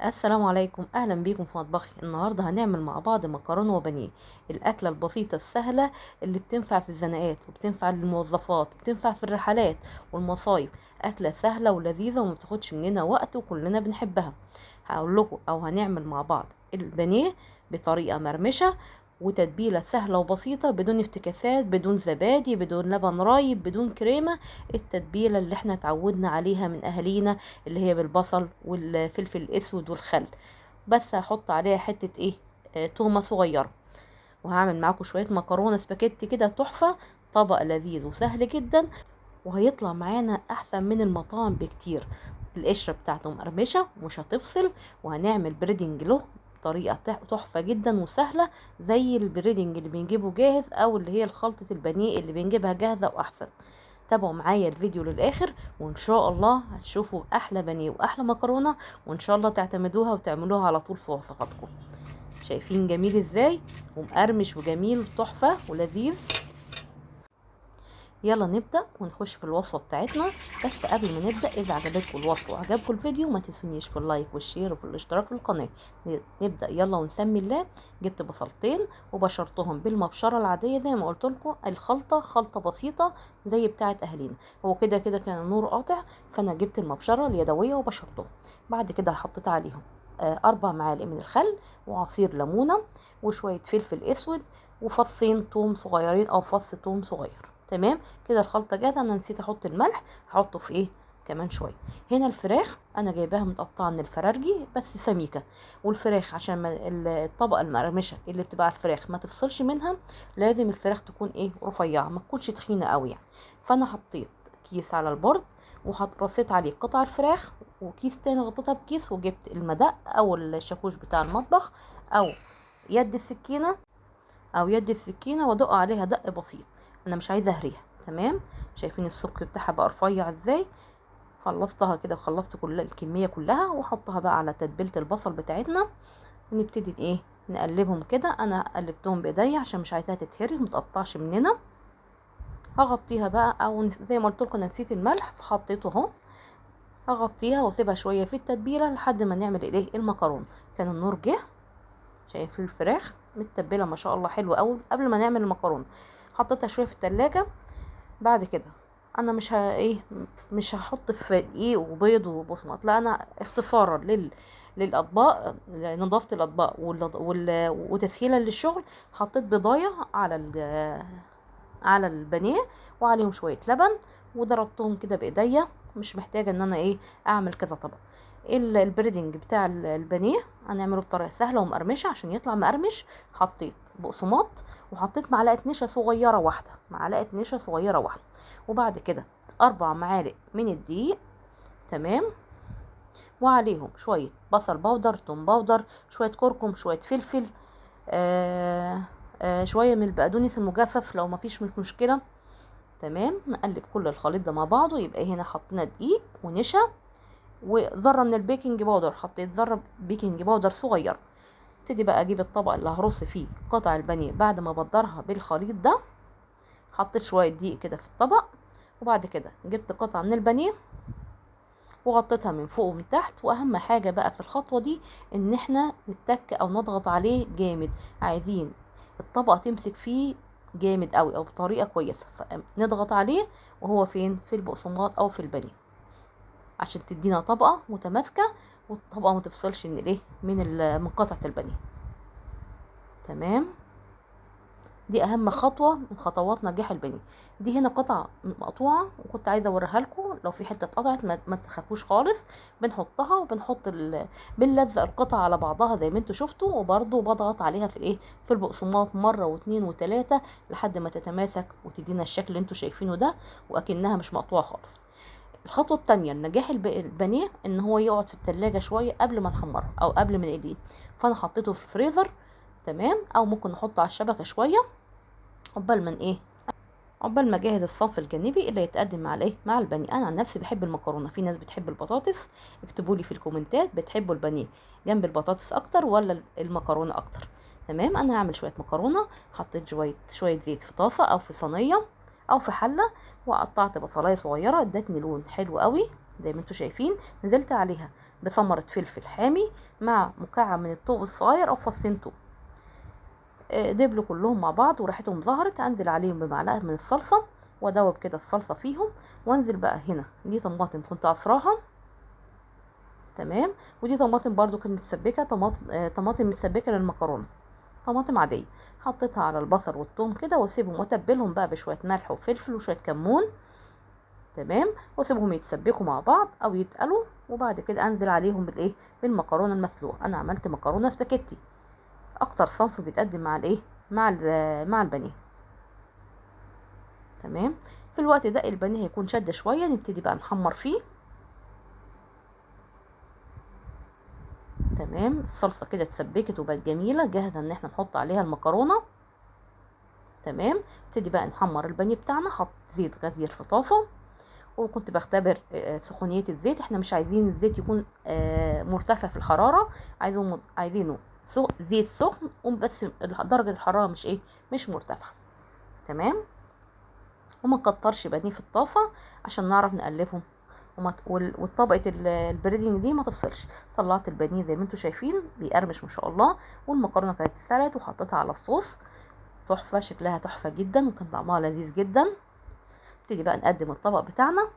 السلام عليكم، اهلا بيكم في مطبخي. النهارده هنعمل مع بعض مكرونه وبانيه، الاكله البسيطه السهله اللي بتنفع في الزنقات وبتنفع للموظفات وبتنفع في الرحلات والمصايف. اكله سهله ولذيذه وما بتاخدش مننا وقت وكلنا بنحبها. هقول لكم او هنعمل مع بعض البانيه بطريقه مرمشه وتتبيله سهله وبسيطه، بدون افتكاسات، بدون زبادي، بدون لبن رايب، بدون كريمه. التتبيله اللي احنا اتعودنا عليها من اهالينا، اللي هي بالبصل والفلفل الاسود والخل. بس هحط عليها حته ايه، تومه صغيره. وهعمل معاكم شويه مكرونه سباكيتي كده تحفه. طبق لذيذ وسهل جدا، وهيطلع معانا احسن من المطاعم بكتير. القشره بتاعته مقرمشه ومش هتفصل. وهنعمل بريدنج له بطريقه تحفه جدا وسهله، زي البريدنج اللي بنجيبه جاهز او اللي هي خلطه البانيه اللي بنجيبها جاهزه واحسن. تابعوا معايا الفيديو للاخر وان شاء الله هتشوفوا احلى بانيه واحلى مكرونه، وان شاء الله تعتمدوها وتعملوها على طول في وصفاتكم. شايفين جميل ازاي ومقرمش وجميل تحفه ولذيذ. يلا نبدأ ونخش في الوصفة بتاعتنا. بس قبل ما نبدأ، إذا عجبتكم الوصفة وعجبكم الفيديو ما تنسونيش في اللايك والشير وفي الاشتراك في القناة. نبدأ يلا ونسمي الله. جبت بصلتين وبشرتهم بالمبشرة العادية زي ما قلت لكم. الخلطة خلطة بسيطة زي بتاعة أهالينا، هو كده كده كان النور قاطع، فأنا جبت المبشرة اليدوية وبشرتهم. بعد كده حطيت عليهم 4 معالق من الخل، وعصير ليمونة، وشوية فلفل أسود، وفصين توم صغيرين أو فص توم صغير. تمام كده الخلطه جاهزه. انا نسيت احط الملح، هحطه في ايه كمان شويه. هنا الفراخ انا جايباها متقطعه من الفرارجي بس سميكه. والفراخ عشان ما الطبقه المقرمشه اللي بتبقى على الفراخ ما تفصلش منها، لازم الفراخ تكون ايه رفيعه، ما تكونش تخينه قوي يعني. فانا حطيت كيس على البورد ورصيت عليه قطع الفراخ، وكيس تاني غطيتها بكيس، وجبت المدق او الشاكوش بتاع المطبخ، او يد السكينه يد السكينه، وادق عليها دق بسيط. انا مش عايزه اهريها. تمام. شايفين السك بتاعها بقى رفيع ازاي. خلصتها كده وخلصت كل الكميه كلها، واحطها بقى على تتبيله البصل بتاعتنا. ونبتدي ايه نقلبهم كده. انا قلبتهم بايديا عشان مش عايزاها تتهري ومتقطعش مننا. هغطيها بقى، او زي ما قلت لكم انا نسيت الملح فحطيته اهو. هغطيها واسيبها شويه في التتبيله لحد ما نعمل الايه المكرونه. كان النور جه. شايفين الفراخ متبله ما شاء الله حلوه قوي قبل ما نعمل المكرونه. حطيتها شويه في التلاجة. بعد كده انا مش هحط في دقيق وبيض وبصمات، لا، انا اختصارا للاطباق، لنظافه الاطباق وتسهيلا للشغل. حطيت بيضايه على البانيه، وعليهم شويه لبن، وضربتهم كده بايديا. مش محتاجه ان انا اعمل كذا طبق. البريدنج بتاع البانيه هنعمله بطريقه سهله ومقرمشه عشان يطلع مقرمش. حطيت بقسماط، وحطيت معلقه نشا صغيره واحده، وبعد كده 4 معالق من الدقيق. تمام. وعليهم شويه بصل باودر، توم باودر، شويه كركم، شويه فلفل، آه شويه من البقدونس المجفف لو مفيش مش مشكله. تمام. نقلب كل الخليط ده مع بعضه. يبقى هنا حطينا دقيق ونشا وذره من البيكنج باودر. حطيت ذره بيكنج باودر صغير. ابتدي بقى اجيب الطبق اللي هرص فيه قطع البانيه بعد ما بضرها بالخليط ده. حطيت شويه دقيق كده في الطبق، وبعد كده جبت قطعه من البانيه وغطيتها من فوق ومن تحت. واهم حاجه بقى في الخطوه دي ان احنا نتك او نضغط عليه جامد. عايزين الطبقه تمسك فيه جامد قوي او بطريقه كويسه، فنضغط عليه وهو فين في البقسماط او في البانيه عشان تدينا طبقه متماسكه، والطبقه ما تفصلش من قطعه البانيه. تمام. دي اهم خطوه من خطوات نجاح البانيه. دي هنا قطعه مقطوعه وكنت عايزه اوريها لكم. لو في حته اتقطعت ما تخافوش خالص. بنحطها وبنحط بنلزق القطعه على بعضها زي ما انتوا شفتوا، وبرده بضغط عليها في البقسماط مره واثنين وثلاثه لحد ما تتماسك وتدينا الشكل اللي انتوا شايفينه ده، واكنها مش مقطوعه خالص. الخطوه الثانيه لنجاح البانيه ان هو يقعد في التلاجة شويه قبل ما نحمره او قبل ما نقليه. فانا حطيته في الفريزر. تمام. او ممكن نحطه على الشبكه شويه عقبال ما عقبال ما اجهز الصنف الجانبي اللي يتقدم مع البانيه. انا عن نفسي بحب المكرونه، في ناس بتحب البطاطس. اكتبوا لي في الكومنتات بتحبوا البانيه جنب البطاطس اكتر ولا المكرونه اكتر. تمام. انا هعمل شويه مكرونه. حطيت شويه زيت في طاسه او في صينيه او في حله، وقطعت بصلايه صغيره ادتني لون حلو قوي زي ما انتوا شايفين. نزلت عليها بثمرة فلفل حامي مع مكعب من الثوم الصغير او فصين ثوم. دبلوا كلهم مع بعض وريحتهم ظهرت، انزل عليهم بمعلقه من الصلصه وادوب كده الصلصه فيهم، وانزل بقى هنا دي طماطم كنت عصراها. تمام. ودي طماطم برضو كانت متسبكه، طماطم متسبكه للمكرونه، طماطم عاديه. حطيتها على البصل والثوم كده واسيبهم واتبلهم بقى بشويه ملح وفلفل وشويه كمون. تمام. واسيبهم يتسبكوا مع بعض او يتقلوا، وبعد كده انزل عليهم بالمكرونه المسلوقه. انا عملت مكرونه سباكيتي، اكتر صنف بيتقدم مع مع البانيه. تمام. في الوقت ده البانيه هيكون شد شويه، نبتدي بقى نحمر فيه. تمام. الصلصه كده اتسبكت وبقت جميله، جاهزه ان احنا نحط عليها المكرونه. تمام. نبتدي بقى نحمر البانيه بتاعنا. حط زيت غزير في طاسه، وكنت بختبر سخونيه الزيت. احنا مش عايزين الزيت يكون مرتفع في الحراره، عايزينه زيت سخن بس درجه الحراره مش مرتفعه. تمام. وما نكترش بانيه في الطاسه عشان نعرف نقلبهم، والطبقه البريدنج دي ما تفصلش. طلعت البانيه زي ما انتم شايفين بيقرمش ما شاء الله، والمكرونه كانت اتسلقت وحطيتها على الصوص. تحفه، شكلها تحفه جدا وكان طعمها لذيذ جدا. نبتدي بقى نقدم الطبق بتاعنا.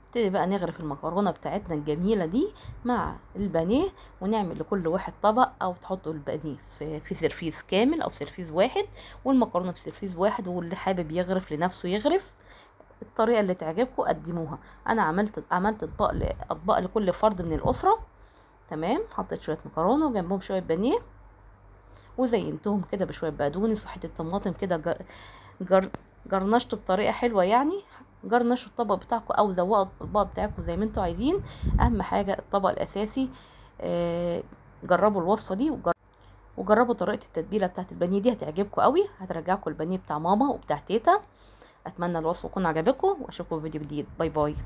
نبتدي بقى نغرف المكرونه بتاعتنا الجميله دي مع البانيه، ونعمل لكل واحد طبق، او تحطوا البانيه في سرفيس كامل او سرفيس واحد، والمكرونه في سرفيس واحد، واللي حابب يغرف لنفسه يغرف. الطريقه اللي تعجبكم قدموها. انا عملت اطباق لكل فرد من الاسره. تمام. حطيت شويه مكرونه وجنبهم شويه بانيه، وزينتهم كده بشويه بقدونس وحته طماطم كده، جر جرنشته بطريقه حلوه يعني. جرنشوا الطبق بتاعكم او زوقوا الطبق بتاعكم زي ما انتوا عايزين، اهم حاجه الطبق الاساسي. جربوا الوصفه دي وجربوا طريقه التتبيله بتاعت البانيه دي، هتعجبكم قوي، هترجعكم البانيه بتاع ماما وبتاع تيتا. اتمنى الوصفه تكون عجبكم، واشوفكم في فيديو جديد. باي باي.